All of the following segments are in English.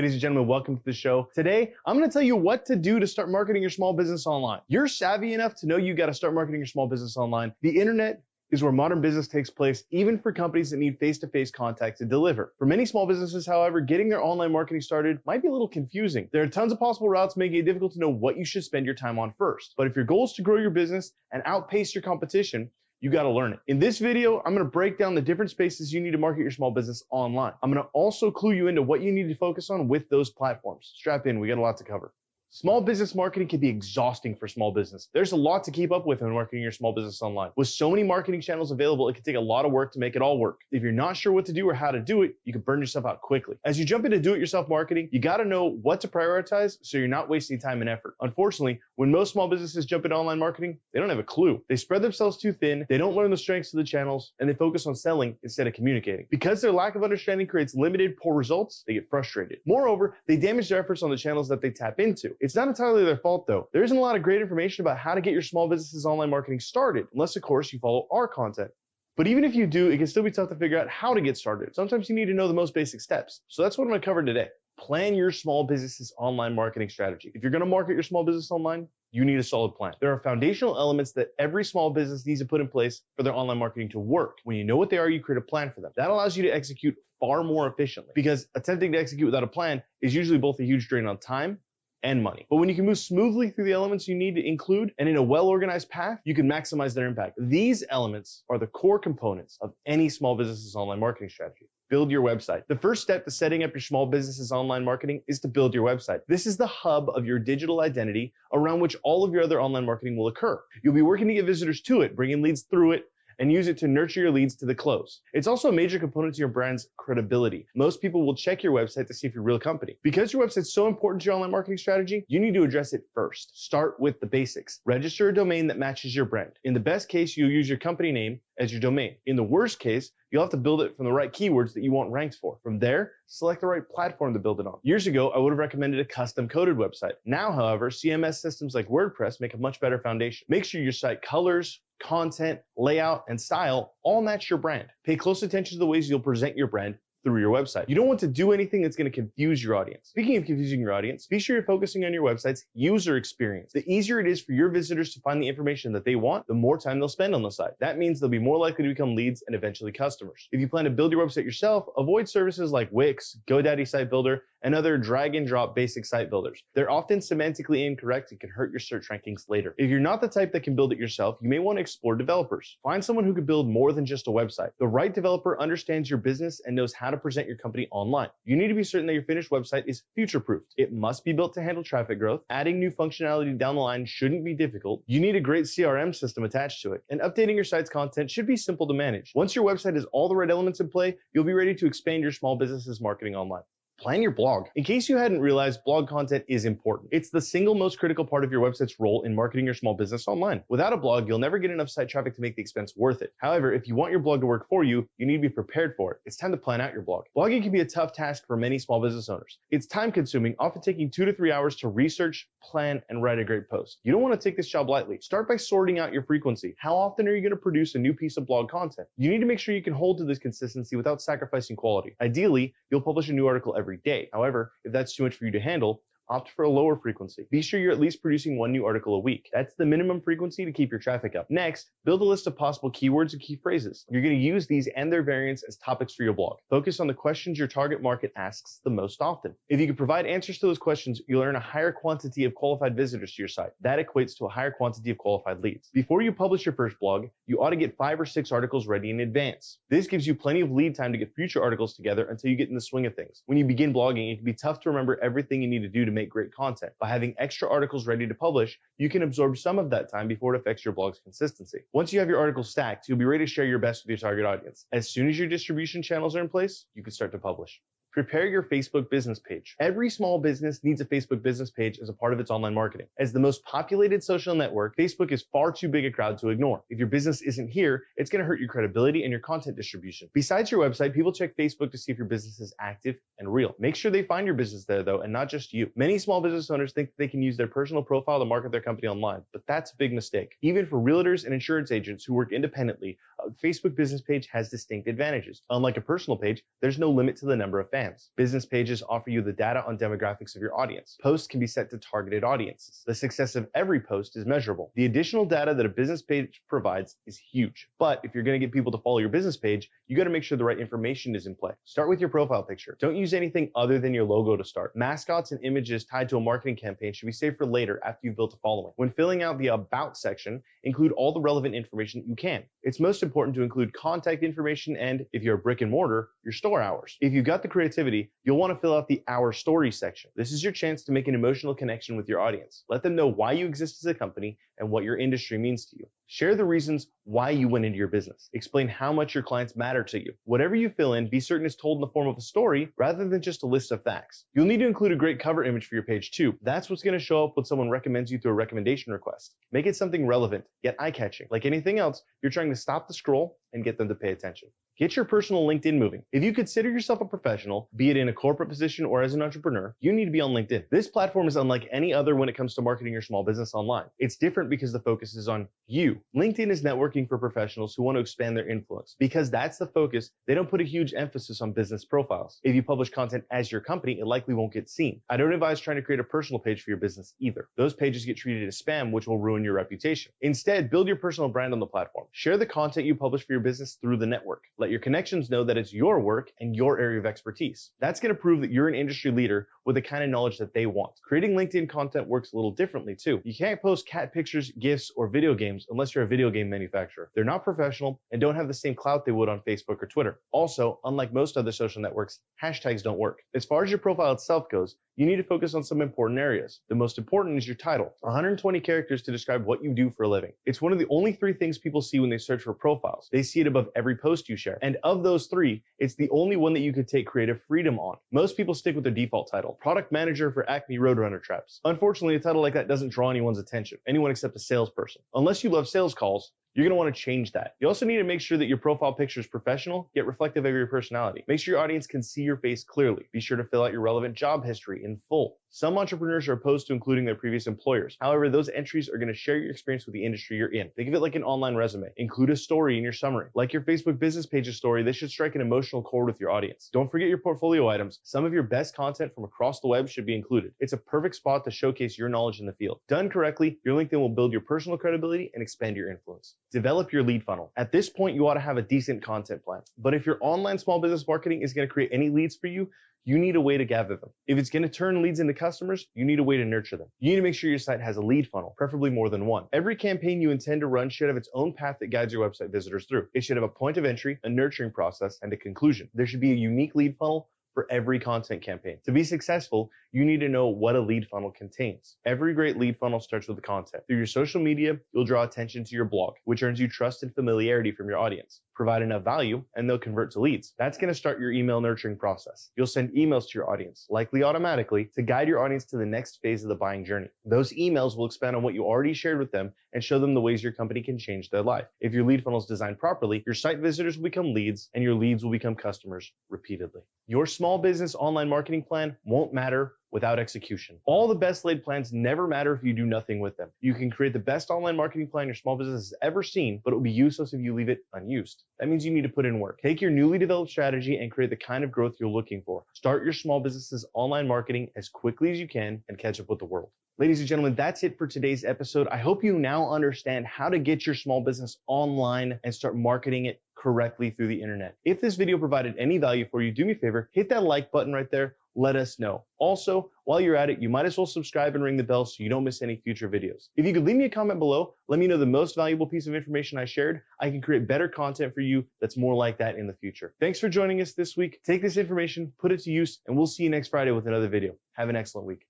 Ladies and gentlemen, welcome to the show. Today, I'm going to tell you what to do to start marketing your small business online. You're savvy enough to know you got to start marketing your small business online. The internet is where modern business takes place, even for companies that need face-to-face contact to deliver. For many small businesses, however, getting their online marketing started might be a little confusing. There are tons of possible routes, making it difficult to know what you should spend your time on first. But if your goal is to grow your business and outpace your competition, you got to learn it. In this video, I'm going to break down the different spaces you need to market your small business online. I'm going to also clue you into what you need to focus on with those platforms. Strap in, we got a lot to cover. Small business marketing can be exhausting for small business. There's a lot to keep up with when marketing your small business online. With so many marketing channels available, it can take a lot of work to make it all work. If you're not sure what to do or how to do it, you can burn yourself out quickly. As you jump into do-it-yourself marketing, you got to know what to prioritize so you're not wasting time and effort. Unfortunately, when most small businesses jump into online marketing, they don't have a clue. They spread themselves too thin, they don't learn the strengths of the channels, and they focus on selling instead of communicating. Because their lack of understanding creates limited, poor results, they get frustrated. Moreover, they damage their efforts on the channels that they tap into. It's not entirely their fault though. There isn't a lot of great information about how to get your small business's online marketing started, unless of course you follow our content. But even if you do, it can still be tough to figure out how to get started. Sometimes you need to know the most basic steps. So that's what I'm going to cover today. Plan your small business's online marketing strategy. If you're going to market your small business online, you need a solid plan. There are foundational elements that every small business needs to put in place for their online marketing to work. When you know what they are, you create a plan for them. That allows you to execute far more efficiently, because attempting to execute without a plan is usually both a huge drain on time and money. But when you can move smoothly through the elements you need to include and in a well-organized path, you can maximize their impact. These elements are the core components of any small business's online marketing strategy. Build your website. The first step to setting up your small business's online marketing is to build your website. This is the hub of your digital identity around which all of your other online marketing will occur. You'll be working to get visitors to it, bring in leads through it, and use it to nurture your leads to the close. It's also a major component to your brand's credibility. Most people will check your website to see if you're a real company. Because your website's so important to your online marketing strategy, you need to address it first. Start with the basics. Register a domain that matches your brand. In the best case, you'll use your company name as your domain. In the worst case, you'll have to build it from the right keywords that you want ranked for. From there, select the right platform to build it on. Years ago, I would have recommended a custom coded website. Now, however, CMS systems like WordPress make a much better foundation. Make sure your site colors, content, layout, and style all match your brand. Pay close attention to the ways you'll present your brand through your website. You don't want to do anything that's going to confuse your audience. Speaking of confusing your audience, be sure you're focusing on your website's user experience. The easier it is for your visitors to find the information that they want, the more time they'll spend on the site. That means they'll be more likely to become leads and eventually customers. If you plan to build your website yourself, avoid services like Wix, GoDaddy Site Builder, and other drag and drop basic site builders. They're often semantically incorrect and can hurt your search rankings later. If you're not the type that can build it yourself, you may want to explore developers. Find someone who can build more than just a website. The right developer understands your business and knows how to present your company online. You need to be certain that your finished website is future-proofed. It must be built to handle traffic growth. Adding new functionality down the line shouldn't be difficult. You need a great CRM system attached to it, and updating your site's content should be simple to manage. Once your website has all the right elements in play, you'll be ready to expand your small business's marketing online. Plan your blog. In case you hadn't realized, blog content is important. It's the single most critical part of your website's role in marketing your small business online. Without a blog, you'll never get enough site traffic to make the expense worth it. However, if you want your blog to work for you, you need to be prepared for it. It's time to plan out your blog. Blogging can be a tough task for many small business owners. It's time consuming, often taking 2 to 3 hours to research, plan, and write a great post. You don't want to take this job lightly. Start by sorting out your frequency. How often are you going to produce a new piece of blog content? You need to make sure you can hold to this consistency without sacrificing quality. Ideally, you'll publish a new article every day. However, if that's too much for you to handle, opt for a lower frequency. Be sure you're at least producing 1 new article a week. That's the minimum frequency to keep your traffic up. Next, build a list of possible keywords and key phrases. You're going to use these and their variants as topics for your blog. Focus on the questions your target market asks the most often. If you can provide answers to those questions, you'll earn a higher quantity of qualified visitors to your site. That equates to a higher quantity of qualified leads. Before you publish your first blog, you ought to get 5 or 6 articles ready in advance. This gives you plenty of lead time to get future articles together until you get in the swing of things. When you begin blogging, it can be tough to remember everything you need to do to make great content. By having extra articles ready to publish, you can absorb some of that time before it affects your blog's consistency. Once you have your articles stacked, you'll be ready to share your best with your target audience. As soon as your distribution channels are in place, you can start to publish. Prepare your Facebook business page. Every small business needs a Facebook business page as a part of its online marketing. As the most populated social network, Facebook is far too big a crowd to ignore. If your business isn't here, it's going to hurt your credibility and your content distribution. Besides your website, people check Facebook to see if your business is active and real. Make sure they find your business there though, and not just you. Many small business owners think they can use their personal profile to market their company online, but that's a big mistake. Even for realtors and insurance agents who work independently, A Facebook business page has distinct advantages. Unlike a personal page, there's no limit to the number of fans. Business pages offer you the data on demographics of your audience. Posts can be set to targeted audiences. The success of every post is measurable. The additional data that a business page provides is huge. But if you're going to get people to follow your business page, you got to make sure the right information is in play. Start with your profile picture. Don't use anything other than your logo to start. Mascots and images tied to a marketing campaign should be saved for later after you've built a following. When filling out the About section, include all the relevant information you can. It's most important to include contact information and, if you're a brick and mortar, your store hours. If you've got the creativity, you'll want to fill out the Our Story section. This is your chance to make an emotional connection with your audience. Let them know why you exist as a company and what your industry means to you. Share the reasons why you went into your business. Explain how much your clients matter to you. Whatever you fill in, be certain it's told in the form of a story rather than just a list of facts. You'll need to include a great cover image for your page too. That's what's going to show up when someone recommends you through a recommendation request. Make it something relevant, yet eye-catching. Like anything else, you're trying to stop the scroll and get them to pay attention. Get your personal LinkedIn moving. If you consider yourself a professional, be it in a corporate position or as an entrepreneur, you need to be on LinkedIn. This platform is unlike any other when it comes to marketing your small business online. It's different because the focus is on you. LinkedIn is networking for professionals who want to expand their influence. Because that's the focus, they don't put a huge emphasis on business profiles. If you publish content as your company, it likely won't get seen. I don't advise trying to create a personal page for your business either. Those pages get treated as spam, which will ruin your reputation. Instead, build your personal brand on the platform. Share the content you publish for your business through the network. Let your connections know that it's your work and your area of expertise. That's going to prove that you're an industry leader with the kind of knowledge that they want. Creating LinkedIn content works a little differently too. You can't post cat pictures, GIFs, or video games unless you're a video game manufacturer. They're not professional and don't have the same clout they would on Facebook or Twitter. Also, unlike most other social networks, hashtags don't work. As far as your profile itself goes, you need to focus on some important areas. The most important is your title. 120 characters to describe what you do for a living. It's one of the only 3 things people see when they search for profiles. They see it above every post you share. And of those 3, it's the only one that you could take creative freedom on. Most people stick with their default title, product manager for Acme Roadrunner traps. Unfortunately, a title like that doesn't draw anyone's attention, anyone except a salesperson. Unless you love sales calls, you're going to want to change that. You also need to make sure that your profile picture is professional, yet reflective of your personality. Make sure your audience can see your face clearly. Be sure to fill out your relevant job history in full. Some entrepreneurs are opposed to including their previous employers. However, those entries are going to share your experience with the industry you're in. Think of it like an online resume. Include a story in your summary. Like your Facebook business page's story, this should strike an emotional chord with your audience. Don't forget your portfolio items. Some of your best content from across the web should be included. It's a perfect spot to showcase your knowledge in the field. Done correctly, your LinkedIn will build your personal credibility and expand your influence. Develop your lead funnel. At this point, you ought to have a decent content plan. But if your online small business marketing is going to create any leads for you, you need a way to gather them. If it's going to turn leads into customers, you need a way to nurture them. You need to make sure your site has a lead funnel, preferably more than one. Every campaign you intend to run should have its own path that guides your website visitors through. It should have a point of entry, a nurturing process, and a conclusion. There should be a unique lead funnel for every content campaign. To be successful, you need to know what a lead funnel contains. Every great lead funnel starts with the content. Through your social media, you'll draw attention to your blog, which earns you trust and familiarity from your audience. Provide enough value, and they'll convert to leads. That's going to start your email nurturing process. You'll send emails to your audience, likely automatically, to guide your audience to the next phase of the buying journey. Those emails will expand on what you already shared with them and show them the ways your company can change their life. If your lead funnel is designed properly, your site visitors will become leads, and your leads will become customers repeatedly. Your small business online marketing plan won't matter without execution. All the best laid plans never matter if you do nothing with them. You can create the best online marketing plan your small business has ever seen, but it will be useless if you leave it unused. That means you need to put in work. Take your newly developed strategy and create the kind of growth you're looking for. Start your small business's online marketing as quickly as you can and catch up with the world. Ladies and gentlemen, that's it for today's episode. I hope you now understand how to get your small business online and start marketing it correctly through the internet. If this video provided any value for you, do me a favor, hit that like button right there. Let us know. Also, while you're at it, you might as well subscribe and ring the bell so you don't miss any future videos. If you could leave me a comment below, let me know the most valuable piece of information I shared. I can create better content for you that's more like that in the future. Thanks for joining us this week. Take this information, put it to use, and we'll see you next Friday with another video. Have an excellent week.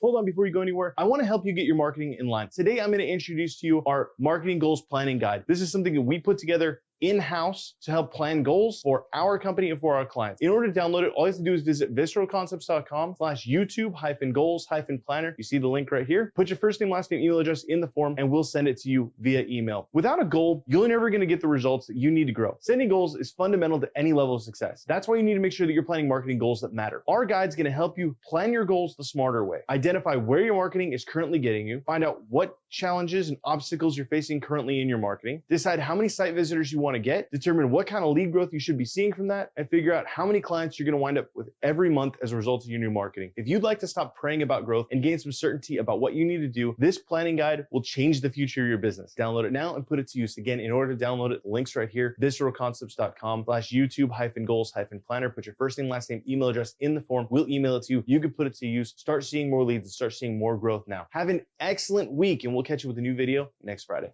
Hold on, before you go anywhere, I want to help you get your marketing in line. Today, I'm going to introduce to you our marketing goals planning guide. This is something that we put together in-house to help plan goals for our company and for our clients. In order to download it, all you have to do is visit visceralconcepts.com/YouTube-goals-planner. You see the link right here. Put your first name, last name, email address in the form, and we'll send it to you via email. Without a goal, you're never going to get the results that you need to grow. Setting goals is fundamental to any level of success. That's why you need to make sure that you're planning marketing goals that matter. Our guide's going to help you plan your goals the smarter way. Identify where your marketing is currently getting you. Find out what challenges and obstacles you're facing currently in your marketing. Decide how many site visitors you want to get. Determine what kind of lead growth you should be seeing from that, and figure out how many clients you're going to wind up with every month as a result of your new marketing. If you'd like to stop praying about growth and gain some certainty about what you need to do, this planning guide will change the future of your business. Download it now and put it to use. Again, in order to download it, the link's right here, visceralconcepts.com/YouTube-goals-planner. Put your first name, last name, email address in the form. We'll email it to you. You can put it to use. Start seeing more leads and start seeing more growth now. Have an excellent week, and we'll catch you with a new video next Friday.